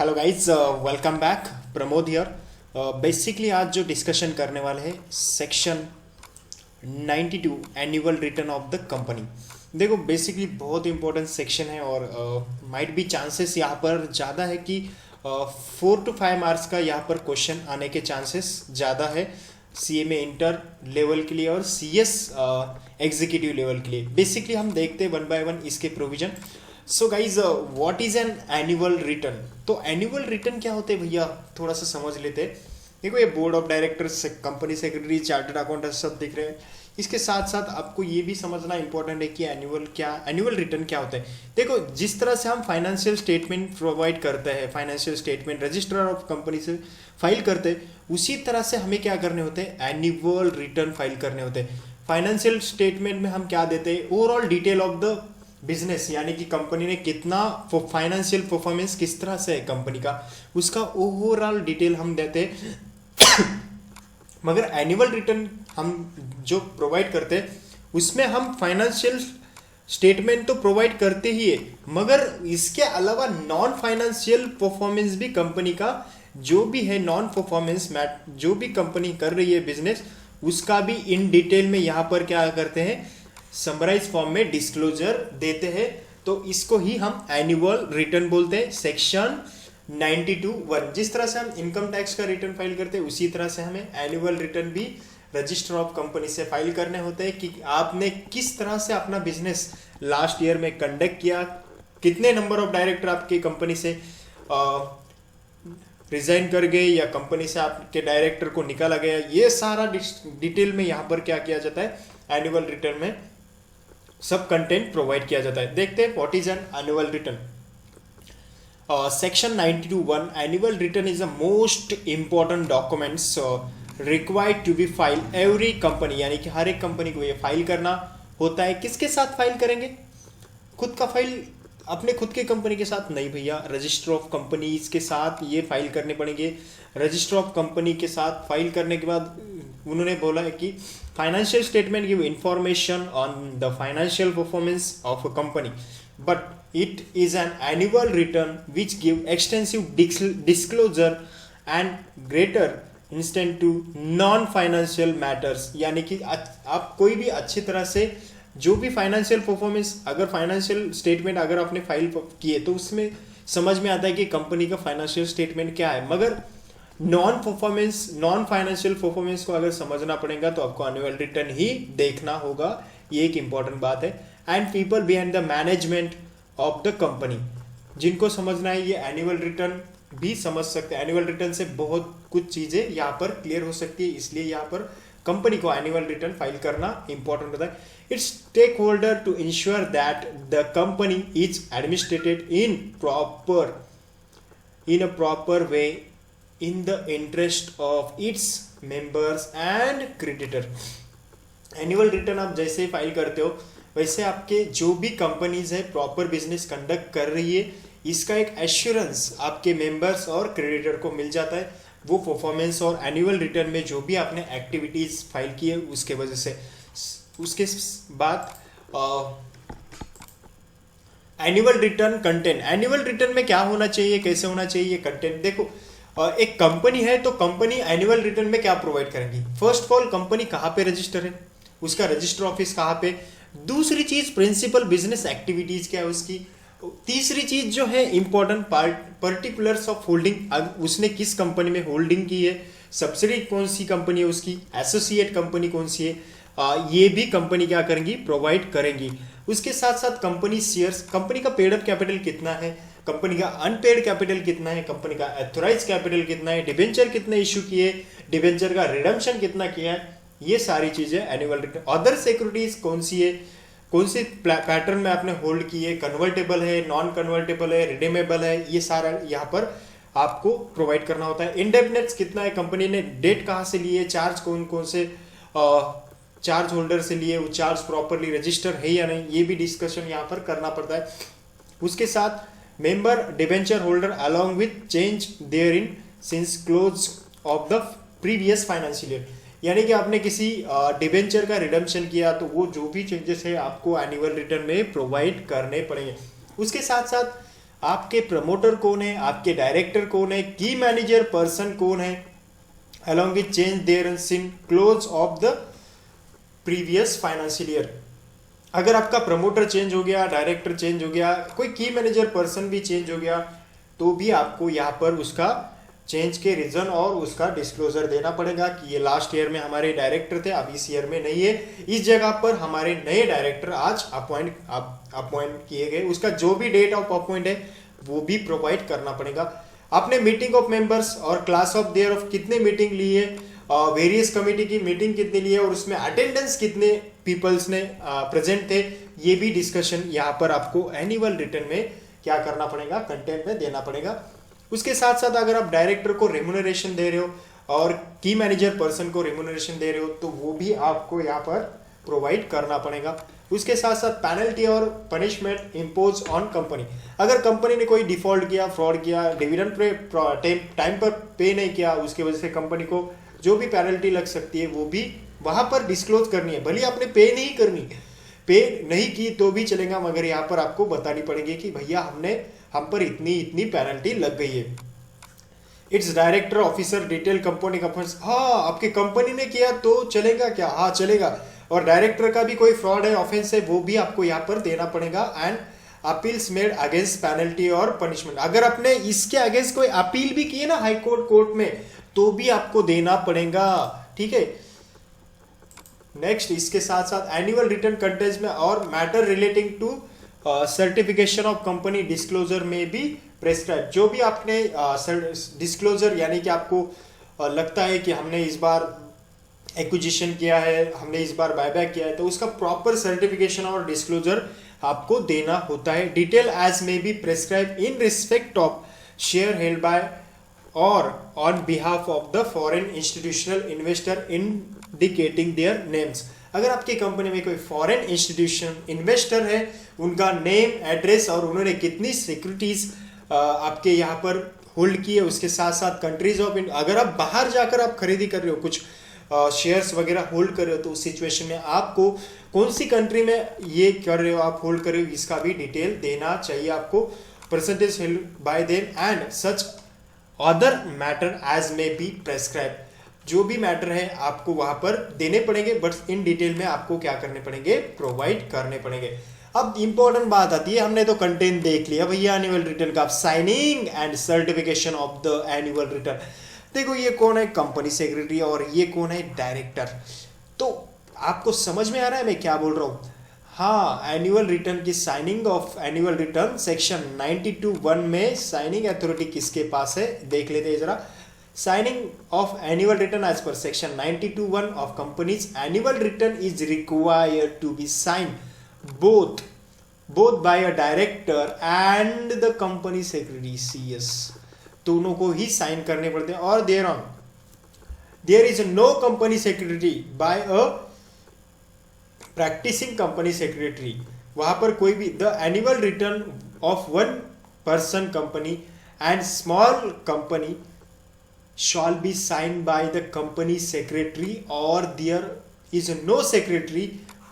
Hello guys, welcome back. Pramod here. Basically आज जो discussion करने वाले हैं section 92 annual return of the company. देखो बेसिकली बहुत इंपॉर्टेंट सेक्शन है और माइट बी चांसेस यहाँ पर ज़्यादा है कि 4 to 5 मार्क्स का यहाँ पर क्वेश्चन आने के चांसेस ज़्यादा है CMA इंटर लेवल के लिए और CS एग्जीक्यूटिव लेवल के लिए। बेसिकली हम देखते हैं वन बाय वन इसके provision. So guys, what is an annual return? तो एनुअल रिटर्न क्या होते हैं भैया, थोड़ा सा समझ लेते हैं। देखो ये board of directors, company secretary, chartered accountant सब दिख रहे हैं। इसके साथ साथ आपको ये भी समझना इंपॉर्टेंट है कि एनुअल रिटर्न क्या होता है। देखो जिस तरह से हम फाइनेंशियल स्टेटमेंट प्रोवाइड करते हैं, financial statement registrar of company से फाइल करते हैं, उसी तरह से हमें क्या करने होते हैं, एनुअल रिटर्न फाइल करने होते हैं। फाइनेंशियल स्टेटमेंट में हम क्या देते हैं, overall detail of the business, यानी कि कंपनी ने कितना फाइनेंशियल परफॉर्मेंस किस तरह से है कंपनी का, उसका ओवरऑल डिटेल हम देते हैं। मगर एनुअल रिटर्न हम जो प्रोवाइड करते हैं उसमें हम फाइनेंशियल स्टेटमेंट तो प्रोवाइड करते ही है, मगर इसके अलावा नॉन फाइनेंशियल परफॉर्मेंस भी कंपनी का जो भी है, नॉन परफॉर्मेंस जो भी कंपनी कर रही है बिजनेस, उसका भी इन डिटेल में यहाँ पर क्या करते हैं, समराइज फॉर्म में डिस्क्लोजर देते हैं। तो इसको ही हम एनुअल रिटर्न बोलते हैं। सेक्शन 92(1) जिस तरह से हम इनकम टैक्स का रिटर्न फाइल करते हैं उसी तरह से हमें एनुअल रिटर्न भी रजिस्टर ऑफ कंपनी से फाइल करने होते हैं कि आपने किस तरह से अपना बिजनेस लास्ट ईयर में कंडक्ट किया, कितने नंबर ऑफ डायरेक्टर आपकी कंपनी से रिजाइन कर गए या कंपनी से आपके डायरेक्टर को निकाला गया, ये सारा डिटेल में यहाँ पर क्या किया जाता है, एनुअल रिटर्न में सब कंटेंट प्रोवाइड किया जाता है। देखते हैं what is an annual return. Section 92(1) annual return is the most important documents required to be file every company, यानी कि हर एक कंपनी को ये फाइल करना होता है। किसके साथ फाइल करेंगे? खुद का फाइल अपने खुद के कंपनी के साथ नहीं भैया, रजिस्टर ऑफ कंपनीज के साथ ये फाइल करने पड़ेंगे। रजिस्टर ऑफ कंपनी के साथ फाइल करने के बाद उन्होंने बोला है कि financial statement give information on the financial performance of a company, but it is an annual return which give extensive disclosure and greater instant to non financial matters. यानी कि आप कोई भी अच्छी तरह से जो भी फाइनेंशियल परफॉर्मेंस, अगर फाइनेंशियल स्टेटमेंट अगर आपने फाइल किए तो उसमें समझ में आता है कि कंपनी का फाइनेंशियल स्टेटमेंट क्या है, मगर नॉन फाइनेंशियल परफॉर्मेंस को अगर समझना पड़ेगा तो आपको एनुअल रिटर्न ही देखना होगा। ये एक इंपॉर्टेंट बात है। And people behind the management of the company, जिनको समझना है ये एनुअल रिटर्न भी समझ सकते हैं। एनुअल रिटर्न से बहुत कुछ चीजें यहाँ पर क्लियर हो सकती है, इसलिए यहाँ पर कंपनी को एनुअल रिटर्न फाइल करना इंपॉर्टेंट होता है। Its stakeholder to ensure that the company is administrated in a proper way in the interest of its members and creditor। Annual return आप जैसे फाइल करते हो वैसे आपके जो भी कंपनीज है प्रॉपर बिजनेस कंडक्ट कर रही है, इसका एक एश्योरेंस आपके मेंबर्स और क्रेडिटर को मिल जाता है। वो परफॉर्मेंस और एनुअल रिटर्न में जो भी आपने एक्टिविटीज फाइल की है उसके वजह से। उसके बाद annual written content, annual return में क्या होना चाहिए, कैसे होना चाहिए कंटेंट। देखो एक कंपनी है तो कंपनी एनुअल रिटर्न में क्या प्रोवाइड करेंगी। फर्स्ट ऑफ ऑल कंपनी कहाँ पे रजिस्टर है, उसका रजिस्टर ऑफिस कहाँ पे। दूसरी चीज प्रिंसिपल बिजनेस एक्टिविटीज क्या है उसकी। तीसरी चीज जो है इंपॉर्टेंट पर्टिकुलर्स ऑफ होल्डिंग, उसने किस कंपनी में होल्डिंग की है, सब्सिडी कौन सी कंपनी है उसकी, एसोसिएट कंपनी कौन सी है, ये भी कंपनी क्या करेंगी, प्रोवाइड करेंगी। उसके साथ साथ कंपनी शेयर्स, कंपनी का पेड अप कैपिटल कितना है, कंपनी का अनपेड कैपिटल कितना है, कंपनी का एथोराइज कैपिटल कितना है, डिबेंचर कितने इशू किए, डिबेंचर का रिडम्पशन कितना किया है, ये सारी चीजें एनुअल रिटर्न। अदर सिक्योरिटीज कौन सी है, कौन सी पैटर्न में आपने होल्ड की है, कन्वर्टेबल है, नॉन कन्वर्टेबल है, रिडीमेबल है, ये सारा यहाँ पर आपको प्रोवाइड करना होता है। इंडेप्टनेस कितना है, कंपनी ने डेट कहाँ से लिए, चार्ज कौन कौन से चार्ज होल्डर से लिए, वो चार्ज प्रॉपरली रजिस्टर है या नहीं, ये भी डिस्कशन यहाँ पर करना पड़ता है। उसके साथ member debenture holder along with change therein since close of the previous financial year, यानी कि आपने किसी डिबेंचर का रिडम्पशन किया तो वो जो भी चेंजेस है आपको एनुअल रिटर्न में प्रोवाइड करने पड़ेंगे। उसके साथ साथ आपके प्रमोटर कौन है, आपके डायरेक्टर कौन है, की मैनेजर पर्सन कौन है, along with change there in close of the previous financial year। अगर आपका प्रमोटर चेंज हो गया, डायरेक्टर चेंज हो गया, कोई की मैनेजर पर्सन भी चेंज हो गया, तो भी आपको यहाँ पर उसका चेंज के रीजन और उसका डिस्क्लोजर देना पड़ेगा कि ये लास्ट ईयर में हमारे डायरेक्टर थे, अब इस ईयर में नहीं है, इस जगह पर हमारे नए डायरेक्टर आज अपॉइंट किए गए, उसका जो भी डेट ऑफ अपॉइंट है वो भी प्रोवाइड करना पड़ेगा। आपने मीटिंग ऑफ मेंबर्स और क्लास ऑफ देयर ऑफ कितने मीटिंग ली है, वेरियस कमेटी की मीटिंग कितनी ली है और उसमें अटेंडेंस कितने पीपल्स ने प्रेजेंट थे, ये भी डिस्कशन यहाँ पर आपको एनुअल रिटर्न में क्या करना पड़ेगा, कंटेंट में देना पड़ेगा। उसके साथ साथ अगर आप डायरेक्टर को रेम्यूनरेशन दे रहे हो और की मैनेजर पर्सन को रेम्यूनरेशन दे रहे हो तो वो भी आपको यहाँ पर प्रोवाइड करना पड़ेगा। उसके साथ साथ पेनल्टी और पनिशमेंट इम्पोज ऑन कंपनी। अगर कंपनी ने कोई डिफॉल्ट किया, फ्रॉड किया, डिविडेंड टाइम पर पे नहीं किया, उसकी वजह से कंपनी को जो भी पेनल्टी लग सकती है वो भी वहां पर डिस्क्लोज करनी है। भले आपने पे नहीं की तो भी चलेगा, मगर यहाँ पर आपको बतानी पड़ेगी कि भैया हम पर इतनी पेनल्टी लग गई है। It's director officer detail company का, हाँ आपकी कंपनी ने किया तो चलेगा क्या, हाँ चलेगा। और डायरेक्टर का भी कोई फ्रॉड है, ऑफेंस है, वो भी आपको यहाँ पर देना पड़ेगा। And appeals made against penalty और पनिशमेंट, अगर आपने इसके अगेंस्ट कोई अपील भी की है ना हाई कोर्ट में तो भी आपको देना पड़ेगा, ठीक है। नेक्स्ट इसके साथ साथ एनुअल रिटर्न कंटेंट्स में और matter relating to certification of company disclosure में भी प्रेस्क्राइब। जो भी आपने डिस्क्लोजर यानी कि आपको लगता है कि हमने इस बार एक्विजिशन किया है, हमने इस बार बायबैक किया है, तो उसका प्रॉपर सर्टिफिकेशन और डिस्क्लोजर आपको देना होता है। डिटेल एज में be prescribed in respect of share held by और on behalf of the foreign institutional investor indicating their names. अगर आपकी कंपनी में कोई फॉरेन इंस्टीट्यूशन इन्वेस्टर है, उनका नेम, एड्रेस और उन्होंने कितनी सिक्योरिटीज आपके यहाँ पर होल्ड की है, उसके साथ साथ कंट्रीज ऑफ, अगर आप बाहर जाकर आप खरीदी कर रहे हो, कुछ शेयर्स वगैरह होल्ड कर रहे हो, तो उस सिचुएशन में आपको कौन सी कंट्री में ये कर रहे हो, आप होल्ड कर रहे हो, इसका भी डिटेल देना चाहिए आपको। Percentage held by them and such other matter as में बी प्रेस्क्राइब। जो भी मैटर है आपको वहां पर देने पड़ेंगे, बट इन डिटेल में आपको क्या करने पड़ेंगे, प्रोवाइड करने पड़ेंगे। अब इंपॉर्टेंट बात आती है, हमने तो कंटेंट देख लिया भैया एनुअल रिटर्न का, signing and certification of the annual return. देखो ये कौन है, कंपनी सेक्रेटरी, और ये कौन है, डायरेक्टर। तो आपको समझ में आ रहा है मैं क्या बोल रहा हूँ? हाँ, एनुअल रिटर्न की signing off annual return section 92(1) में साइनिंग अथॉरिटी किसके पास है देख लेते हैं जरा। Signing of annual return as per section 92(1) of company's annual return is required to be signed both by a director and the company secretary CS। दोनों को ही sign करने पड़ते हैं। और there is no company secretary by a practicing company secretary। वहां पर कोई भी the annual return of one person company and small company shall be signed by the company secretary or there is no secretary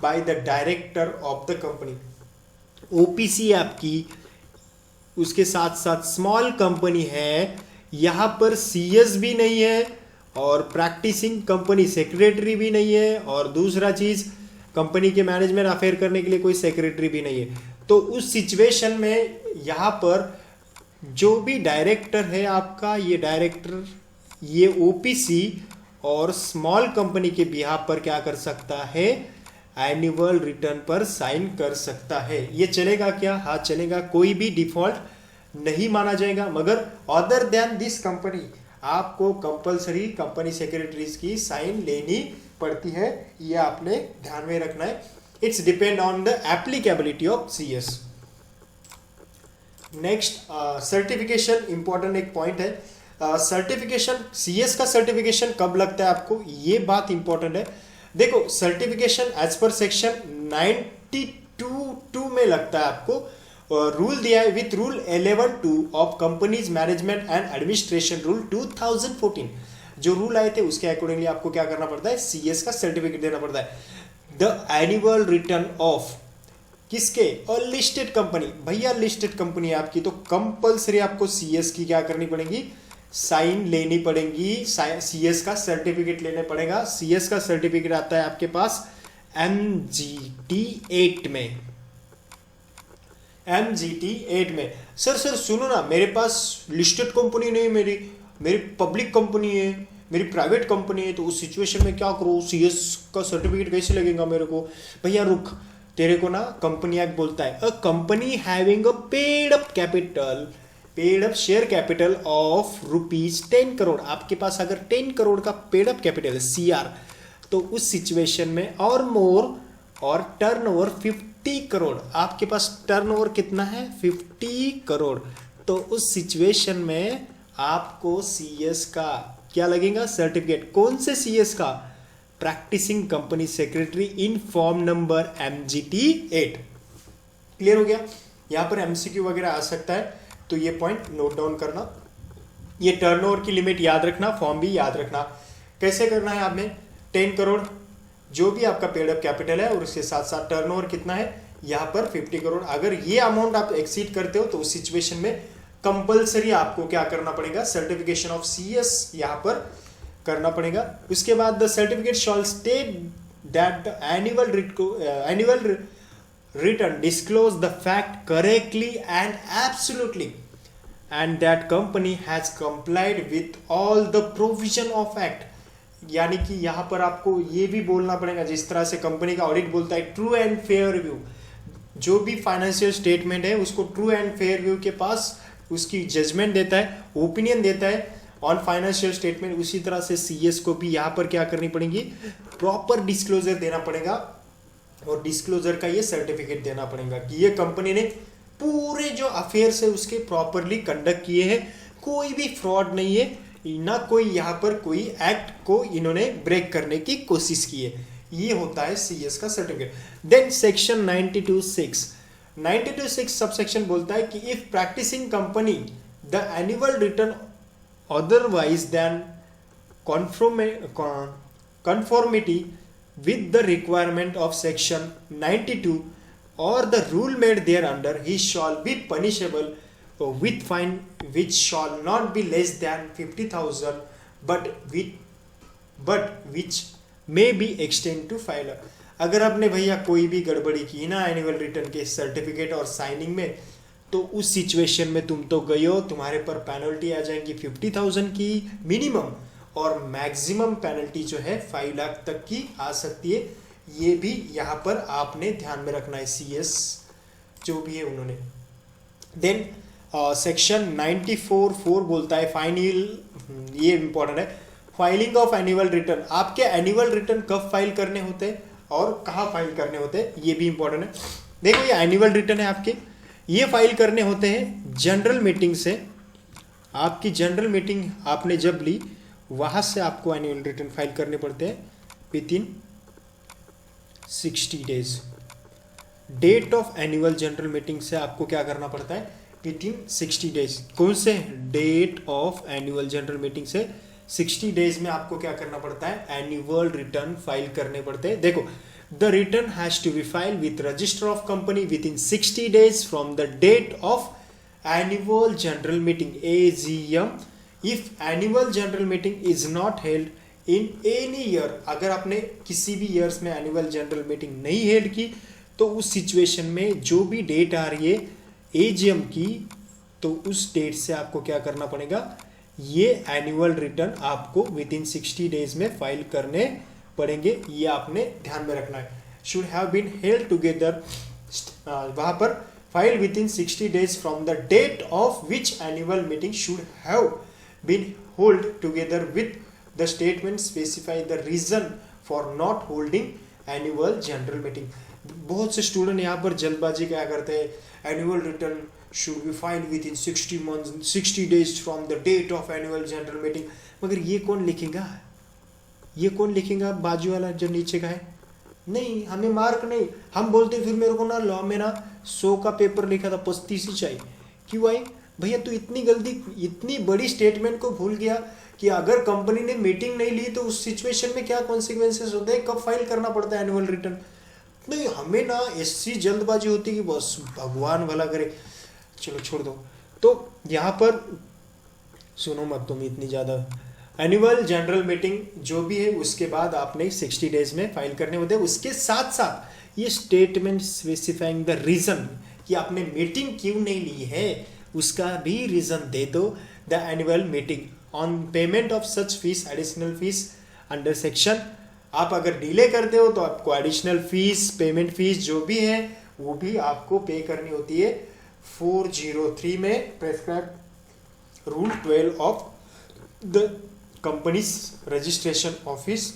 by the director of the company। OPC आपकी, उसके साथ साथ small company है, यहाँ पर CS भी नहीं है और प्रैक्टिसिंग कंपनी सेक्रेटरी भी नहीं है, और दूसरा चीज कंपनी के मैनेजमेंट अफेयर करने के लिए कोई सेक्रेटरी भी नहीं है। तो उस सिचुएशन में यहाँ पर जो भी डायरेक्टर है आपका, ये डायरेक्टर ये OPC और स्मॉल कंपनी के बिहाफ पर क्या कर सकता है, एनुअल रिटर्न पर साइन कर सकता है। ये चलेगा क्या? हाँ चलेगा, कोई भी डिफॉल्ट नहीं माना जाएगा। मगर अदर देन दिस कंपनी आपको कंपलसरी कंपनी सेक्रेटरीज की साइन लेनी पड़ती है, ये आपने ध्यान में रखना है। It's depend on the applicability of CS। Next certification, important एक पॉइंट है। सर्टिफिकेशन CS का सर्टिफिकेशन कब लगता है आपको, ये बात इंपॉर्टेंट है। देखो सर्टिफिकेशन एज पर सेक्शन 92(2) में लगता है आपको। रूल दिया है with rule 11(2) of companies management and administration rule 2014। जो रूल आए थे उसके अकॉर्डिंगली आपको क्या करना पड़ता है, CS का सर्टिफिकेट देना पड़ता है। द एनुअल रिटर्न ऑफ किसके? Unlisted company. भैया लिस्टेड कंपनी है आपकी तो कंपलसरी आपको सीएस की क्या करनी पड़ेगी? साइन लेनी पड़ेगी, सीएस का सर्टिफिकेट लेना पड़ेगा। सीएस का सर्टिफिकेट आता है आपके पास MGT 8 में। MGT 8 में। सर सुनो ना, मेरे पास लिस्टेड कंपनी नहीं, मेरी पब्लिक कंपनी है, मेरी प्राइवेट कंपनी है, तो उस सिचुएशन में क्या करूँ? सीएस का सर्टिफिकेट कैसे लगेगा मेरे को? भैया रुक, तेरे को ना कंपनी एक्ट बोलता है, a company having a paid up share capital of ₹10 crore. आपके पास अगर 10 करोड़ का पेड अप कैपिटल है, CR, तो उस सिचुएशन में और मोर और टर्नओवर 50 करोड़, आपके पास टर्नओवर कितना है? 50 करोड़। तो उस सिचुएशन में आपको सीएस का क्या लगेगा? सर्टिफिकेट। कौन से सीएस का? Practising company secretary in form number MGT 8। Clear हो गया? यहां पर MCQ वगैरह आ सकता है, तो ये पॉइंट नोट डाउन करना। ये टर्नओवर की लिमिट याद रखना, फॉर्म भी याद रखना। कैसे करना है आपने? 10 करोड़ जो भी आपका पेड अप कैपिटल है और उसके साथ साथ टर्नओवर कितना है, यहाँ पर 50 करोड़। अगर ये अमाउंट आप एक्सीड करते हो तो उस सिचुएशन में कंपलसरी आपको क्या करना पड़ेगा? सर्टिफिकेशन ऑफ सीएस यहाँ पर करना पड़ेगा। उसके बाद the certificate shawl state that the annual return disclose the fact correctly and absolutely and that company has complied with all the provision of act. यानी कि यहाँ पर आपको ये भी बोलना पड़ेगा, जिस तरह से कंपनी का ऑडिट बोलता है ट्रू एंड फेयर रिव्यू, जो भी फाइनेंशियल स्टेटमेंट है उसको ट्रू एंड फेयर रिव्यू के पास उसकी जजमेंट देता है, ओपिनियन देता है ऑन फाइनेंशियल स्टेटमेंट, उसी तरह से सीएस को भी यहाँ पर क्या करनी पड़ेगी? प्रॉपर डिस्क्लोजर देना पड़ेगा और डिस्क्लोजर का ये सर्टिफिकेट देना पड़ेगा कि ये कंपनी ने पूरे जो अफेयर्स है उसके प्रॉपरली कंडक्ट किए हैं, कोई भी फ्रॉड नहीं है, ना कोई यहाँ पर कोई एक्ट को इन्होंने ब्रेक करने की कोशिश की है। ये होता है सीएस का सर्टिफिकेट। देन सेक्शन 92(6) सबसेक्शन बोलता है कि if practising company the annual return otherwise than conformity with the requirement of section 92 or the rule made thereunder, he shall be punishable with fine which shall not be less than 50,000 but which may be extended to filer। अगर आपने भैया कोई भी गड़बड़ी की ना annual return के certificate और साइनिंग में, तो उस सिचुएशन में तुम तो गए हो, तुम्हारे पर पेनल्टी आ जाएगी 50,000 की मिनिमम, और मैक्सिमम पेनल्टी जो है 5 लाख तक की आ सकती है। ये भी यहाँ पर आपने ध्यान में रखना है, सीएस जो भी है उन्होंने। देन सेक्शन 94(4) बोलता है फाइनल, ये इंपॉर्टेंट है, फाइलिंग ऑफ एनुअल रिटर्न। आपके एनुअल रिटर्न कब फाइल करने होते हैं और कहाँ फाइल करने होते हैं, ये भी इंपॉर्टेंट है। देखो ये एनुअल रिटर्न है आपके, ये फाइल करने होते हैं जनरल मीटिंग से। आपकी जनरल मीटिंग आपने जब ली, वहां से आपको एनुअल रिटर्न फाइल करने पड़ते हैं within 60 days. Date of annual general meeting से आपको क्या करना पड़ता है? Within 60 days. कौन से? Date of annual general meeting से 60 डेज में आपको क्या करना पड़ता है? एनुअल रिटर्न फाइल करने पड़ते हैं। देखो, the return has to be filed with register of company within 60 days from the date of annual general meeting AGM if annual general meeting is not held in any year। अगर आपने किसी भी years में annual general meeting नहीं held की, तो उस situation में जो भी डेट आ रही है AGM की, तो उस डेट से आपको क्या करना पड़ेगा? ये एनुअल रिटर्न आपको विद इन 60 डेज में फाइल करने पड़ेंगे। ये आपने ध्यान में रखना है। Should have been held together, वहां पर file within 60 days from the date of which annual meeting should have been hold together with the statement specify the reason for not holding annual general meeting. बहुत से student यहाँ पर जल्दबाजी क्या करते हैं, annual return should be filed within 60 days from the date of annual general meeting. मगर ये कौन लिखेगा? ये कौन लिखेगा? बाजू वाला जो नीचे का है? नहीं, हमें मार्क नहीं। हम बोलते फिर मेरे को ना लॉ में ना 100 का पेपर लिखा था, 35 ही चाहिए। क्यों आई भैया? तू इतनी गलती, इतनी बड़ी स्टेटमेंट को भूल गया कि अगर कंपनी ने मीटिंग नहीं ली तो उस सिचुएशन में क्या कॉन्सिक्वेंसेस होते हैं, कब फाइल करना पड़ता है एनुअल रिटर्न। नहीं, हमें ना ऐसी जल्दबाजी होती कि बस भगवान भला करे, चलो छोड़ दो। तो यहाँ पर सुनो मत तुम इतनी ज़्यादा। एनुअल जनरल मीटिंग जो भी है उसके बाद आपने 60 डेज में फाइल करने होते हैं। उसके साथ साथ ये स्टेटमेंट स्पेसिफाइंग द रीजन कि आपने मीटिंग क्यों नहीं ली है उसका भी रीजन दे दो। The annual meeting on payment of such fees additional fees under section. आप अगर डिले करते हो तो आपको एडिशनल फीस, पेमेंट फीस जो भी है वो भी आपको पे करनी होती है 403 में prescribe rule 12 of the companies registration office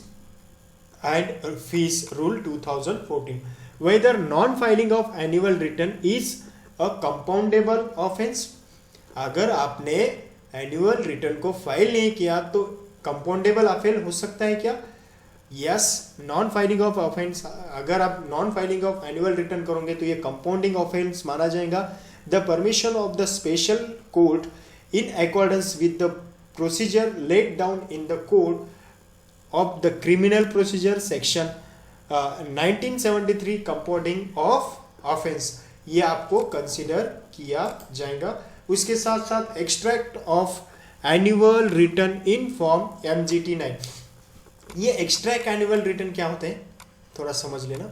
and fees rule 2014। Whether non filing of annual return is a compoundable offence. अगर आपने एनुअल रिटर्न को फाइल नहीं किया तो कंपाउंडेबल ऑफेंस हो सकता है क्या? Yes, non filing of offence, अगर आप non filing of annual return करोगे तो ये कंपाउंडिंग ऑफेंस माना जाएगा। The permission of the special court in accordance with the procedure laid down in the code of the criminal procedure section 1973 compounding of offence, ये आपको consider किया जाएगा। उसके साथ साथ extract of annual return in form MGT 9। ये extract annual return क्या होते हैं थोड़ा समझ लेना,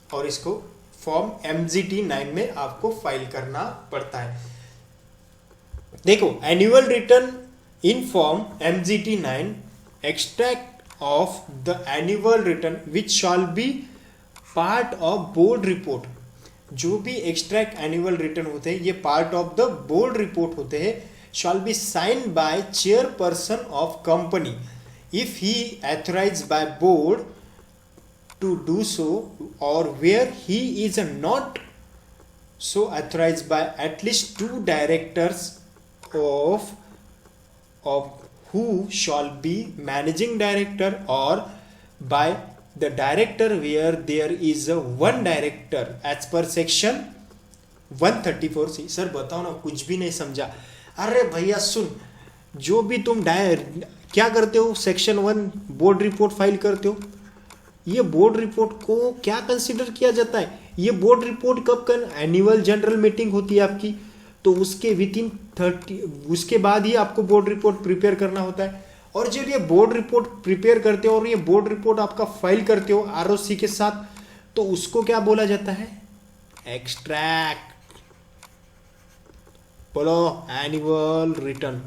और इसको फॉर्म MGT 9 में आपको फाइल करना पड़ता है। देखो, annual return in form MGT 9 extract of the annual return which shall be part of board report. जो भी एक्सट्रैक्ट एनुअल रिटर्न होते हैं ये part of the board report होते हैं। Shall be sign by chairperson of company if he authorized by board to do so, or where he is not so authorized by at least 2 directors of who shall be managing director, or by the director where there is a one director as per section 134C। Sir बताओ ना, कुछ भी नहीं समझा। अरे भैया सुन, जो भी तुम क्या करते हो, सेक्शन 1 बोर्ड रिपोर्ट फाइल करते हो, ये बोर्ड रिपोर्ट को क्या कंसीडर किया जाता है? ये बोर्ड रिपोर्ट कब कर एनुअल जनरल मीटिंग होती है आपकी, तो उसके विदिन 30 उसके बाद ही आपको बोर्ड रिपोर्ट प्रिपेयर करना होता है। और जब ये बोर्ड रिपोर्ट प्रिपेयर करते हो और ये बोर्ड रिपोर्ट आपका फाइल करते हो ROC के साथ, तो उसको क्या बोला जाता है? एक्सट्रैक्ट। बोलो, annual return.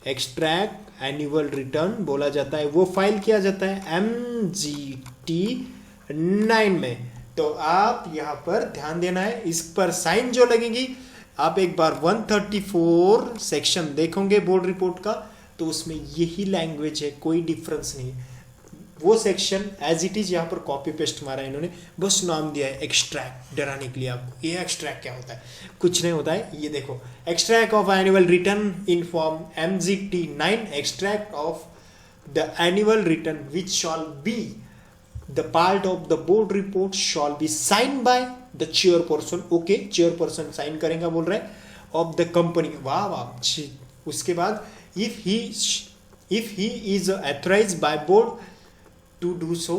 Extract annual return बोला जाता है, वो फाइल किया जाता है MGT 9 में। तो आप यहां पर ध्यान देना है, इस पर साइन जो लगेगी, आप एक बार 134 सेक्शन देखोगे बोर्ड रिपोर्ट का तो उसमें यही लैंग्वेज है, कोई डिफरेंस नहीं है। वो सेक्शन एज इट इज यहाँ पर कॉपी पेस्ट मारा है इन्होंने, बस नाम दिया है एक्सट्रैक्ट, डराने के लिए आपको। ये एक्सट्रैक्ट क्या होता है? कुछ नहीं होता है। ये देखो, extract of annual return in form MGT 9, extract of the annual return which shall be the part of the board report shall be sign by the chairperson. Okay, chairperson sign करेगा बोल रहे हैं ऑफ द कंपनी। वाह वाह। उसके बाद if he is authorized by board to do so,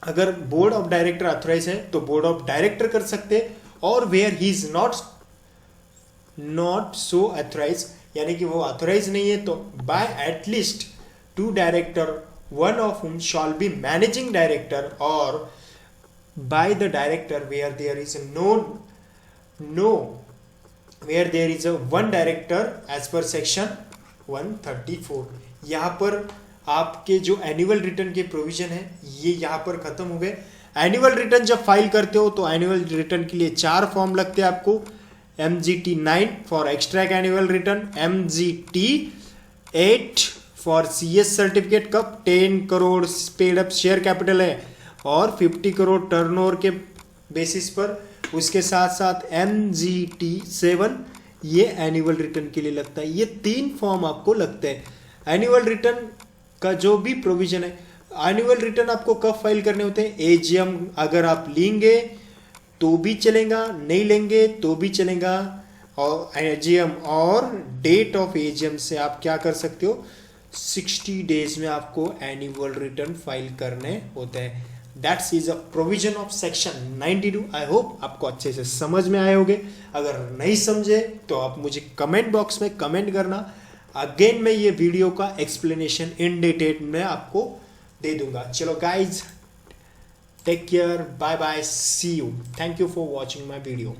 अगर board of director authorise है तो बोर्ड ऑफ डायरेक्टर कर सकते, और where he is not so authorize, यानी कि वो ऑथराइज नहीं है, तो by at least 2 director, one of whom shall be managing director, or by the director where there is where there is a one director as per section 134। यहाँ पर आपके जो एनुअल रिटर्न के प्रोविजन है ये यहाँ पर खत्म हो गए। एनुअल रिटर्न जब फाइल करते हो तो एनुअल रिटर्न के लिए 4 फॉर्म लगते हैं आपको। MGT 9 for extract annual return, MGT 8 for CS certificate, कब 10 crore paid up share capital है और 50 करोड़ टर्नओवर के बेसिस पर। उसके साथ साथ MGT 7 ये एनुअल रिटर्न के लिए लगता है। ये 3 फॉर्म आपको लगते हैं। एनुअल रिटर्न का जो भी प्रोविजन है, एनुअल रिटर्न आपको कब फाइल करने होते हैं? AGM अगर आप लेंगे तो भी चलेगा, नहीं लेंगे तो भी चलेगा, और AGM और डेट ऑफ AGM से आप क्या कर सकते हो, 60 डेज में आपको एनुअल रिटर्न फाइल करने होते हैं। That's is a provision of section 92। I hope आपको अच्छे से समझ में आए होंगे। अगर नहीं समझे तो आप मुझे कमेंट बॉक्स में कमेंट करना। अगेन मैं ये वीडियो का एक्सप्लेनेशन इन डिटेल में आपको दे दूंगा। चलो guys, take care, bye bye, see you, thank you for watching my video.